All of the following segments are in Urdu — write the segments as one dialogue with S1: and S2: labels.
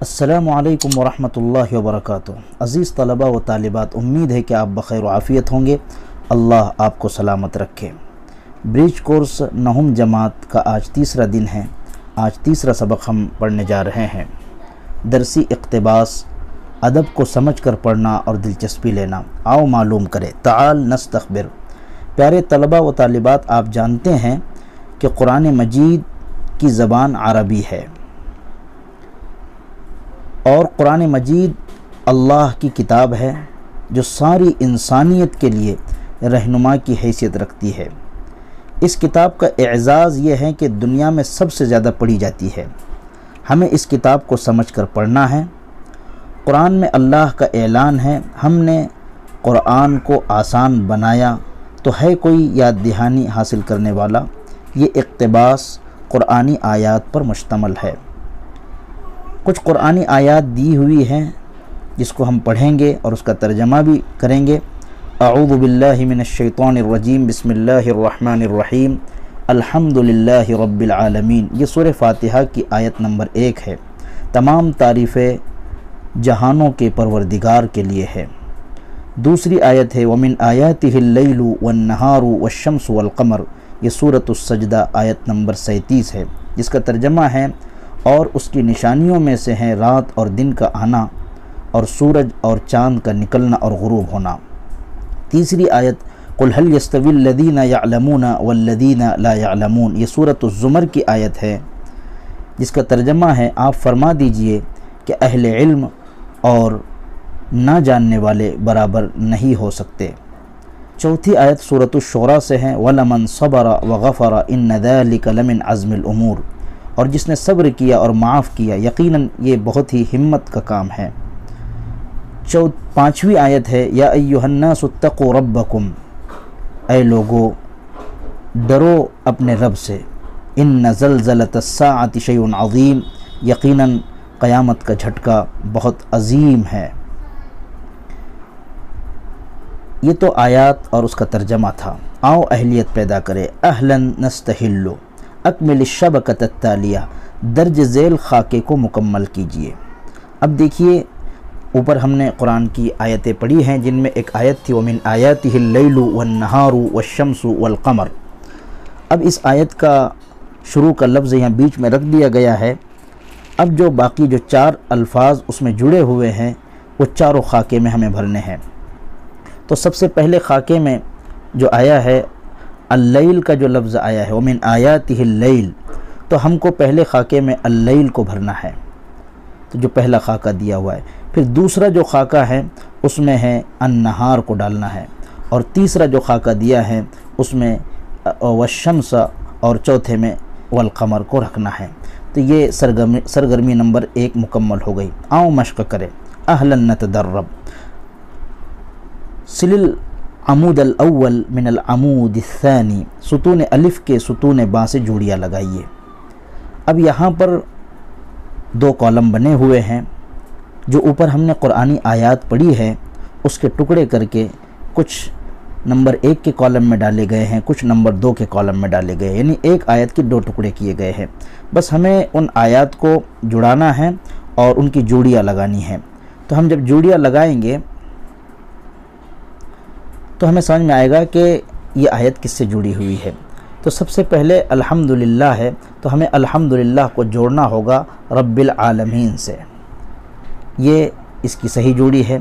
S1: السلام علیکم ورحمۃ اللہ وبرکاتہ۔ عزیز طلباء و طالبات، امید ہے کہ آپ بخیر و عافیت ہوں گے۔ اللہ آپ کو سلامت رکھے۔ برج کورس نہم جماعت کا آج تیسرا دن ہے۔ آج تیسرا سبق ہم پڑھنے جا رہے ہیں۔ درسی اقتباس، ادب کو سمجھ کر پڑھنا اور دلچسپی لینا۔ آؤ معلوم کرے، تعال نستخبر۔ پیارے طلباء و طالبات، آپ جانتے ہیں کہ قرآن مجید کی زبان عربی ہے اور قرآن مجید اللہ کی کتاب ہے جو ساری انسانیت کے لیے رہنما کی حیثیت رکھتی ہے۔ اس کتاب کا اعزاز یہ ہے کہ دنیا میں سب سے زیادہ پڑھی جاتی ہے۔ ہمیں اس کتاب کو سمجھ کر پڑھنا ہے۔ قرآن میں اللہ کا اعلان ہے، ہم نے قرآن کو آسان بنایا تو ہے کوئی یاد دہانی حاصل کرنے والا۔ یہ اقتباس قرآنی آیات پر مشتمل ہے۔ کچھ قرآنی آیات دی ہوئی ہیں جس کو ہم پڑھیں گے اور اس کا ترجمہ بھی کریں گے۔ اعوذ باللہ من الشیطان الرجیم، بسم اللہ الرحمن الرحیم، الحمد للہ رب العالمین۔ یہ سورہ فاتحہ کی آیت نمبر 1 ہے۔ تمام تعریفیں جہانوں کے پروردگار کے لیے ہے۔ دوسری آیت ہے وَمِنْ آیَاتِهِ اللَّيْلُ وَالنَّهَارُ وَالشَّمْسُ وَالْقَمَرُ۔ یہ سورۃ السجدہ آیت نمبر 37 ہے، جس کا ترجمہ ہے اور اس کی نشانیوں میں سے ہیں رات اور دن کا آنا اور سورج اور چاند کا نکلنا اور غروب ہونا۔ تیسری آیت قُلْ هَلْ يَسْتَوِي الَّذِينَ يَعْلَمُونَ وَالَّذِينَ لَا يَعْلَمُونَ۔ یہ سورۃ الزمر کی آیت ہے، جس کا ترجمہ ہے آپ فرما دیجئے کہ اہل علم اور نہ جاننے والے برابر نہیں ہو سکتے۔ چوتھی آیت سورۃ الشعراء سے ہے وَلَمَنْ صَبَرَ وَغَفَرَ إِنَّ ذَلِكَ لَمِنْ عَزْمِ الْأُمُورِ۔ اور جس نے صبر کیا اور معاف کیا، یقیناً یہ بہت ہی ہمت کا کام ہے۔ پانچویں آیت ہے یا ایھا الناس اتقوا ربکم، اے لوگو ڈرو اپنے رب سے، ان زلزلۃ الساعۃ شیء عظیم، یقیناً قیامت کا جھٹکا بہت عظیم ہے۔ یہ تو آیات اور اس کا ترجمہ تھا۔ آؤ اہلیت پیدا کرے۔ اہلا نستہل، اکمل الشبکۃ التالیہ، درج ذیل خاکے کو مکمل کیجئے۔ اب دیکھیے، اوپر ہم نے قرآن کی آیتیں پڑھی ہیں، جن میں ایک آیت تھی وَمِنْ آیَاتِهِ اللَّيْلُ وَالنَّهَارُ وَالشَّمْسُ وَالْقَمَرُ۔ اب اس آیت کا شروع کا لفظ یہاں بیچ میں رکھ دیا گیا ہے۔ اب جو باقی جو 4 الفاظ اس میں جڑے ہوئے ہیں، وہ چاروں خاکے میں ہمیں بھرنے ہیں۔ تو سب سے پہلے خاکے میں جو آیا ہے اللیل کا جو لفظ آیا ہے وَمِنْ آیَاتِهِ اللیل، تو ہم کو پہلے خاکے میں اللیل کو بھرنا ہے، تو جو پہلا خاکہ دیا ہوا ہے۔ پھر دوسرا جو خاکہ ہے اس میں ہے النہار کو ڈالنا ہے، اور تیسرا جو خاکہ دیا ہے اس میں والشمس، اور چوتھے میں والقمر کو رکھنا ہے۔ تو یہ سرگرمی نمبر 1 مکمل ہو گئی۔ آؤ مشق کرے۔ اہلا نتدرب، سل عمود الاول من العمود الثانی، ستون الف کے ستون با سے جوڑیاں لگائیے۔ اب یہاں پر 2 کالم بنے ہوئے ہیں۔ جو اوپر ہم نے قرآنی آیات پڑھی ہے اس کے ٹکڑے کر کے کچھ نمبر 1 کے کالم میں ڈالے گئے ہیں، کچھ نمبر 2 کے کالم میں ڈالے گئے ہیں، یعنی ایک آیت کے 2 ٹکڑے کیے گئے ہیں۔ بس ہمیں ان آیات کو جڑانا ہے اور ان کی جوڑیاں لگانی ہیں۔ تو ہم جب جوڑیاں لگائیں گے تو ہمیں سمجھ میں آئے گا کہ یہ آیت کس سے جڑی ہوئی ہے۔ تو سب سے پہلے الحمدللہ ہے، تو ہمیں الحمدللہ کو جوڑنا ہوگا رب العالمین سے، یہ اس کی صحیح جوڑی ہے۔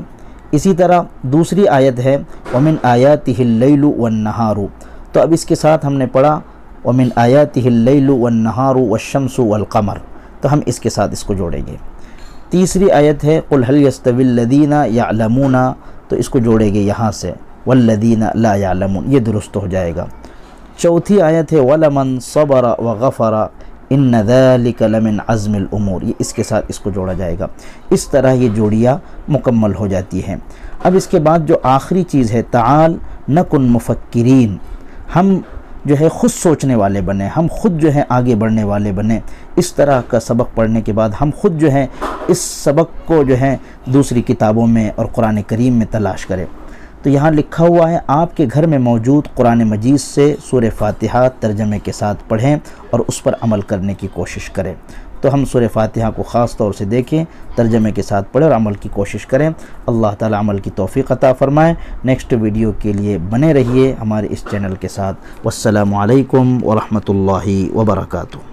S1: اسی طرح دوسری آیت ہے وَمِنْ آیَاتِهِ اللَّيْلُ وَالنَّهَارُ، تو اب اس کے ساتھ ہم نے پڑھا وَمِنْ آیَاتِهِ اللَّيْلُ وَالنَّهَارُ وَالشَّمْسُ وَالْقَمَرُ، تو ہم اس کے ساتھ اس کو جوڑیں گے۔ تیسری آیت ہے قُلْ هَلْ يَسْتَوِي الَّذِينَ يَعْلَمُونَ، تو اس کو جوڑیں گے یہاں سے وَالَّذِينَ لَا يَعْلَمُونَ، یہ درست ہو جائے گا۔ چوتھی آیت ہے وَلَمَنْ صَبَرَ وَغَفَرَ إِنَّ ذَلِكَ لَمِنْ عَزْمِ الْأُمُورِ، یہ اس کے ساتھ اس کو جوڑا جائے گا۔ اس طرح یہ جوڑیاں مکمل ہو جاتی ہیں۔ اب اس کے بعد جو آخری چیز ہے تعال نکن مفکرین، ہم جو ہے خود سوچنے والے بنیں، ہم خود جو ہے آگے بڑھنے والے بنیں۔ اس طرح کا سبق پڑھنے کے بعد ہم خود جو ہے اس سبق کو جو ہے دوسری کتابوں میں اور قرآن کریم میں تلاش کریں۔ تو یہاں لکھا ہوا ہے آپ کے گھر میں موجود قرآن مجید سے سورہ فاتحہ ترجمے کے ساتھ پڑھیں اور اس پر عمل کرنے کی کوشش کریں۔ تو ہم سورہ فاتحہ کو خاص طور سے دیکھیں، ترجمے کے ساتھ پڑھیں اور عمل کی کوشش کریں۔ اللہ تعالی عمل کی توفیق عطا فرمائے۔ نیکسٹ ویڈیو کے لیے بنے رہیے ہمارے اس چینل کے ساتھ۔ والسلام علیکم ورحمۃ اللہ وبرکاتہ۔